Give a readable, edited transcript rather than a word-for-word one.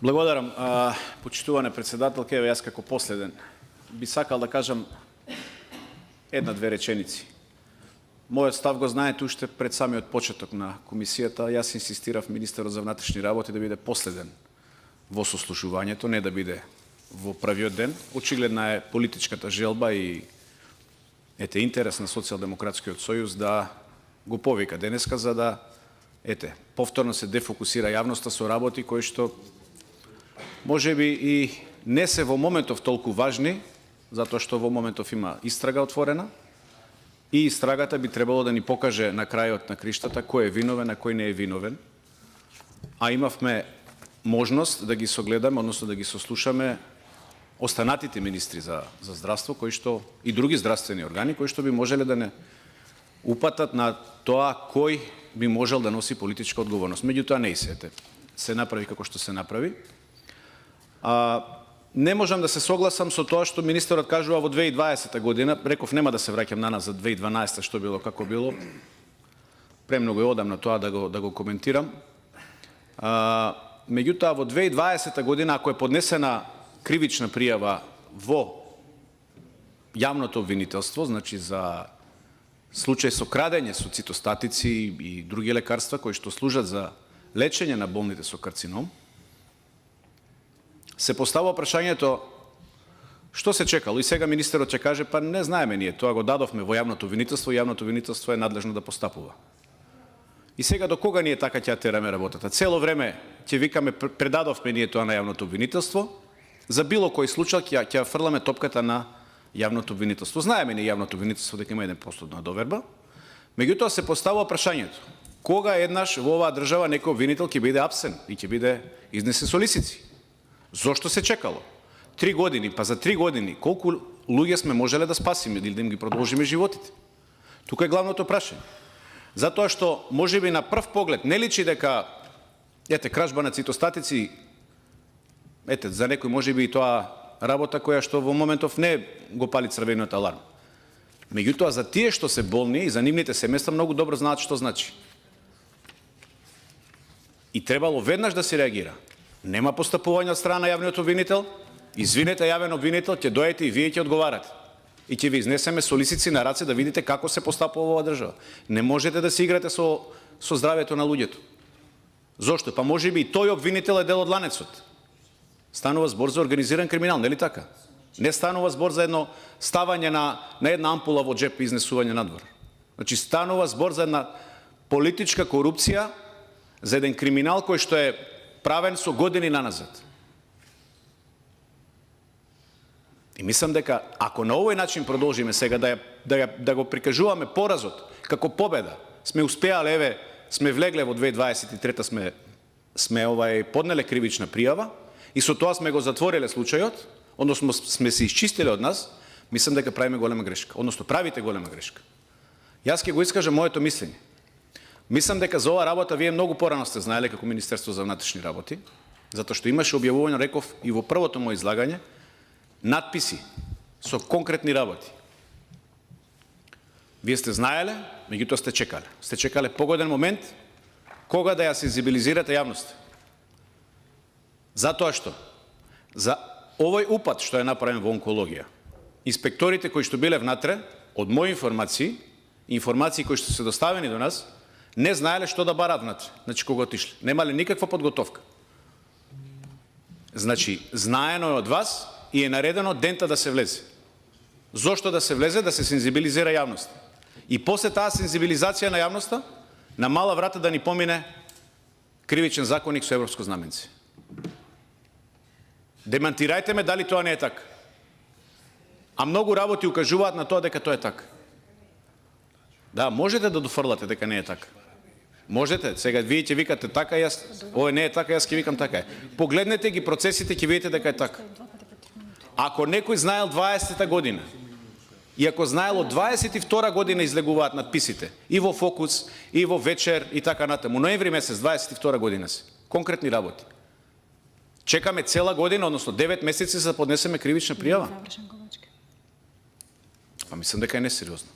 Благодарам. Почитуване председателка, ево јас како последен би сакал да кажам една-две реченици. Мојот став го знаете уште пред самиот почеток на комисијата. Јас инсистирав министерот за внатрешни работи да биде последен во сослушувањето, не да биде во првиот ден. Очигледна е политичката желба и интерес на Социјалдемократскиот сојуз да го повика денеска, за да повторно се дефокусира јавноста со работи кои што можеби и не се во моментов толку важни, затоа што во моментов има истрага отворена и истрагата би требало да ни покаже на крајот на криштата кој е виновен, а кој не е виновен. А имавме можност да ги согледаме, односно да ги сослушаме останатите министри за здравство, кои што и други здравствени органи, кои што би можеле да не упатат на тоа кој би можел да носи политичка одговорност. Меѓутоа не се направи како што се направи. Не можам да се согласам со тоа што министерот кажува во 2020 година. Реков нема да се враќам на нас за 2012 што било како било. Премногу е одамна тоа да го коментирам. Меѓутоа во 2020 година ако е поднесена кривична пријава во јавното обвинителство, значи за случај со крадење со цитостатици и други лекарства кои што служат за лечење на болните со карцином, се постава прашањето што се чекало. И сега министерот ќе каже, па не знаеме ние, тоа го дадовме во јавното обвинителство, јавното обвинителство е надлежно да постапува. И сега до кога ние така ќе тераме работата? Цело време ќе викаме, предадовме ние тоа на јавното обвинителство, за било кој случај ќе фрламе топката на јавното обвинителство. Знаеме ние јавното обвинителство дека има еден постот на доверба, меѓутоа се поставува прашањето, кога еднаш во оваа држава некој обвинител ќе биде апсен и ќе биде изнесен со лисици? Зошто се чекало? 3 години, па за 3 години колку луѓе сме можеле да спасиме или да им ги продолжиме животите? Тука е главното прашање. Затоа што можеби на прв поглед не личи дека кражба на цитостатици, за некој можеби и тоа работа која што во моментов не го пали црвениот аларм. Меѓутоа за тие што се болни и за нивните семејства многу добро знаат што значи. И требало веднаш да се реагира. Нема постапување од страна на јавниот обвинител, извинете јавен обвинител, ќе дојдете и вие ќе одговарате. И ќе ви изнесеме со лисици на раце да видите како се постапува во оваа држава. Не можете да се играте со здравјето на луѓето. Зошто? Па можеби и тој обвинител е дел од ланецот. Станува збор за организиран криминал, нели така? Не станува збор за едно ставање на една ампула во джеп и изнесување надвор. Значи станува збор за една политичка корупција, за еден криминал кој што е правен со години наназад. И мислам дека ако на овој начин продолжиме сега да го прикажуваме поразот како победа, сме успеале, сме влегле во 2023 сме поднеле кривична пријава и со тоа сме го затвориле случајот, односно сме се исчистиле од нас, мислам дека правиме голема грешка, односно правите голема грешка. Јас ќе го искажам моето мислење. Мислам дека за оваа работа вие многу порано сте знаеле како Министерство за внатрешни работи, затоа што имаше објавување, реков и во првото моје излагање, надписи со конкретни работи. Вие сте знаеле, меѓутоа сте чекале. Сте чекале погоден момент кога да ја сензибилизирате јавноста. Затоа што за овој упад што е направен во онкологија, инспекторите кои што биле внатре, од мои информации кои што се доставени до нас, не знаеле што да барат внатре, значи кога отишле. Немале никаква подготовка. Значи, знаено е од вас и е наредено дента да се влезе. Зошто да се влезе? Да се сензибилизира јавноста. И после таа сензибилизација на јавноста, на мала врата да ни помине кривичен законник со европско знаменце. Демантирајте ме дали тоа не е така. А многу работи укажуваат на тоа дека тоа е така. Да, можете да дофрлате дека не е така. Можете, сега вие ќе викате така, ој не е така, јас ќе викам така е. Погледнете ги процесите, ќе видите дека е така. Ако некој знаел 20-та година и ако знаел од 22 година излегуваат надписите и во Фокус, и во Вечер и така натаму, ноември месец 22 година се, конкретни работи. Чекаме цела година, односно 9 месеци за да поднесеме кривична пријава. Па мислам дека е несериозно.